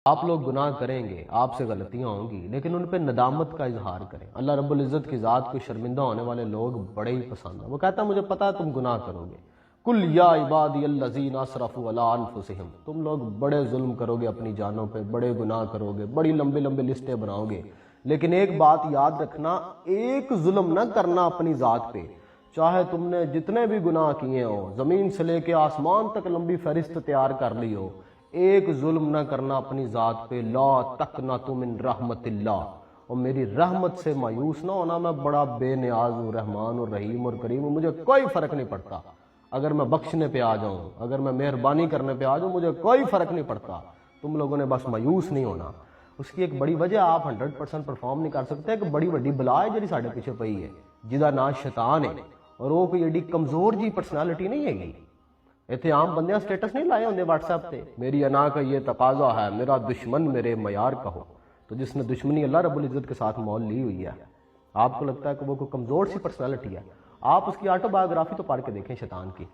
آپ لوگ گناہ کریں گے، آپ سے غلطیاں ہوں گی، لیکن ان پہ ندامت کا اظہار کریں۔ اللہ رب العزت کی ذات کو شرمندہ ہونے والے لوگ بڑے ہی پسند ہیں۔ وہ کہتا ہے مجھے پتا ہے تم گناہ کرو گے، کل یا عبادی الذین اسرفوا علی انفسہم، تم لوگ بڑے ظلم کرو گے اپنی جانوں پہ، بڑے گناہ کرو گے، بڑی لمبی لمبی لسٹیں بناؤ گے، لیکن ایک بات یاد رکھنا، ایک ظلم نہ کرنا اپنی ذات پہ۔ چاہے تم نے جتنے بھی گناہ کیے ہو، زمین سے لے کے آسمان تک لمبی فہرست تیار کر لی ہو، ایک ظلم نہ کرنا اپنی ذات پہ۔ لا تقنطوا من رحمت اللہ، اور میری رحمت سے مایوس نہ ہونا، میں بڑا بے نیاز ہوں، رحمان اور رحیم اور کریم ہوں، مجھے کوئی فرق نہیں پڑتا اگر میں بخشنے پہ آ جاؤں، اگر میں مہربانی کرنے پہ آ جاؤں، مجھے کوئی فرق نہیں پڑتا۔ تم لوگوں نے بس مایوس نہیں ہونا۔ اس کی ایک بڑی وجہ، آپ 100% پرفارم نہیں کر سکتے، ایک بڑی وڈی بلا ہے جی ساڈے پیچھے پئی ہے، جہدا نام شیطان ہے، اور وہ کوئی ایڈی کمزور جی پرسنالٹی نہیں ہے گی۔ ایتھے عام بندیاں سٹیٹس نہیں لائے ہوندے واٹس ایپ تے، میری انا کا یہ تقاضا ہے، میرا دشمن میرے معیار کا ہو۔ تو جس نے دشمنی اللہ رب العزت کے ساتھ مول لی ہوئی ہے، آپ کو لگتا ہے کہ وہ کوئی کمزور سی پرسنالٹی ہے؟ آپ اس کی آٹو بایوگرافی تو پڑھ کے دیکھیں شیطان کی۔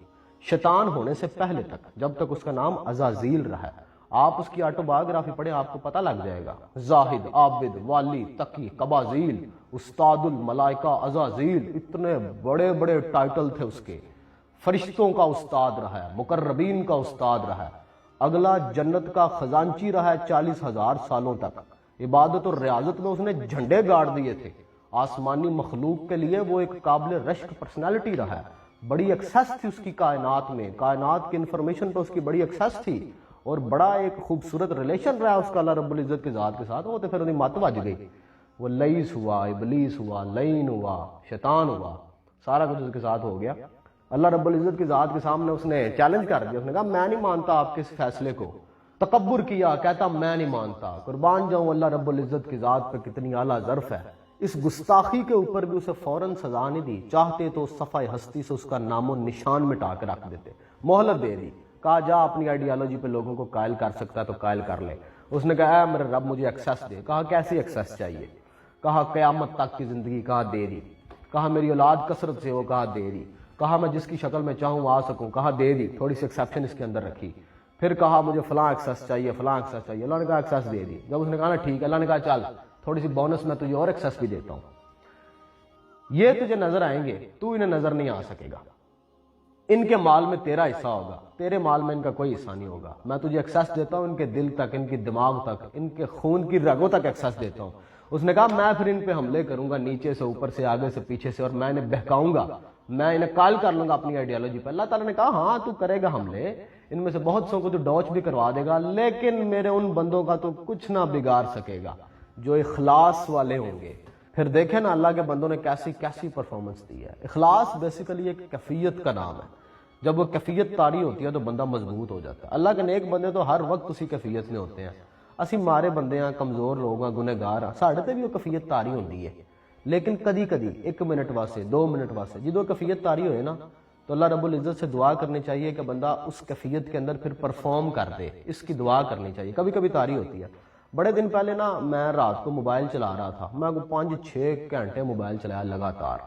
شیطان ہونے سے پہلے تک، جب تک اس کا نام عزازیل رہا ہے، آپ اس کی آٹو بایوگرافی پڑھیں، آپ کو پتہ لگ جائے گا۔ زاہد، عابد، والی، تقی، قبازیل، استاد الملائکہ عزازیل، اتنے بڑے بڑے ٹائٹل تھے اس کے۔ فرشتوں کا استاد رہا ہے، مقربین کا استاد رہا ہے، اگلا جنت کا خزانچی رہا ہے 40,000 سالوں تک۔ عبادت اور ریاضت میں اس نے جھنڈے گاڑ دیے تھے۔ آسمانی مخلوق کے لیے وہ ایک قابل رشک پرسنالٹی رہا ہے، بڑی ایکسیس تھی اس کی کائنات میں، کائنات کی انفارمیشن پہ اس کی بڑی ایکسیس تھی، اور بڑا ایک خوبصورت ریلیشن رہا اس کا اللہ رب العزت کی ذات کے ساتھ۔ وہ تو پھر انہیں مت بج گئی، وہ لئیس ہوا، ابلیس ہوا، لعین ہوا، شیطان ہوا، سارا کچھ اس کے ساتھ ہو گیا۔ اللہ رب العزت کی ذات کے سامنے اس نے چیلنج کر دیا، اس نے کہا میں نہیں مانتا آپ کے اس فیصلے کو۔ تکبر کیا، کہتا میں نہیں مانتا۔ قربان جاؤں اللہ رب العزت کی ذات پہ کتنی اعلیٰ ظرف ہے، اس گستاخی کے اوپر بھی اسے فوراً سزا نہیں دی، چاہتے تو صفحہ ہستی سے اس کا نام و نشان مٹا کے رکھ دیتے، مہلت دے دی، کہا جا اپنی آئیڈیالوجی پہ لوگوں کو قائل کر سکتا ہے تو قائل کر لے۔ اس نے کہا اے میرے رب مجھے ایکسیس دے۔ کہا کیسی ایکسیس چاہیے؟ کہا قیامت تک کی زندگی، کہا دے دی۔ کہا میری اولاد کثرت سے ہو، کہا دے دی۔ کہا میں جس کی شکل میں چاہوں آ سکوں، کہا دے دی، تھوڑی سی ایکسیپشن اس کے اندر رکھی۔ پھر کہا مجھے فلاں ایکسیس چاہیے، فلاں ایکسیس چاہیے، اللہ نے کہا ایکسیس دے دی۔ جب اس نے کہا نا ٹھیک ہے، اللہ نے کہا چل تھوڑی سی بونس میں تجھے اور ایکسیس بھی دیتا ہوں، یہ تجھے نظر آئیں گے، تو انہیں نظر نہیں آ سکے گا، ان کے مال میں تیرا حصہ ہوگا، تیرے مال میں ان کا کوئی حصہ نہیں ہوگا۔ میں تجھے ایکسیس دیتا ہوں ان کے دل تک، ان کی دماغ تک، ان کے خون کی رگوں تک ایکسیس دیتا ہوں۔ اس نے کہا میں پھر ان پہ حملے کروں گا، نیچے سے، اوپر سے، آگے سے، پیچھے سے، اور میں انہیں بہکاؤں گا، میں انہیں قائل کر لوں گا اپنی آئیڈیالوجی پہ۔ اللہ تعالیٰ نے کہا ہاں تو کرے گا حملے، ان میں سے بہت سو کو تو ڈوچ بھی کروا دے گا، لیکن میرے ان بندوں کا تو کچھ نہ بگاڑ سکے گا جو اخلاص والے ہوں گے۔ پھر دیکھیں نا اللہ کے بندوں نے کیسی کیسی پرفارمنس دی ہے۔ اخلاص بیسیکلی ایک کیفیت کا نام ہے، جب وہ کیفیت طاری ہوتی ہے تو بندہ مضبوط ہو جاتا ہے۔ اللہ کے نیک بندے تو ہر وقت اسی کیفیت میں ہوتے ہیں۔ اسی مارے بندے ہیں، کمزور لوگ ہیں، گنہگار ہیں، ساڑھے تے بھی وہ کیفیت طاری ہوتی ہے، لیکن کدی کدی 1 منٹ واسطے، 2 منٹ واسطے جدو کیفیت طاری ہوئے نا، تو اللہ رب العزت سے دعا کرنی چاہیے کہ بندہ اس کیفیت کے اندر پھر پرفارم کر دے، اس کی دعا کرنی چاہیے۔ کبھی کبھی طاری ہوتی ہے۔ بڑے دن پہلے نا میں رات کو موبائل چلا رہا تھا، میں 5-6 گھنٹے موبائل چلایا لگاتار،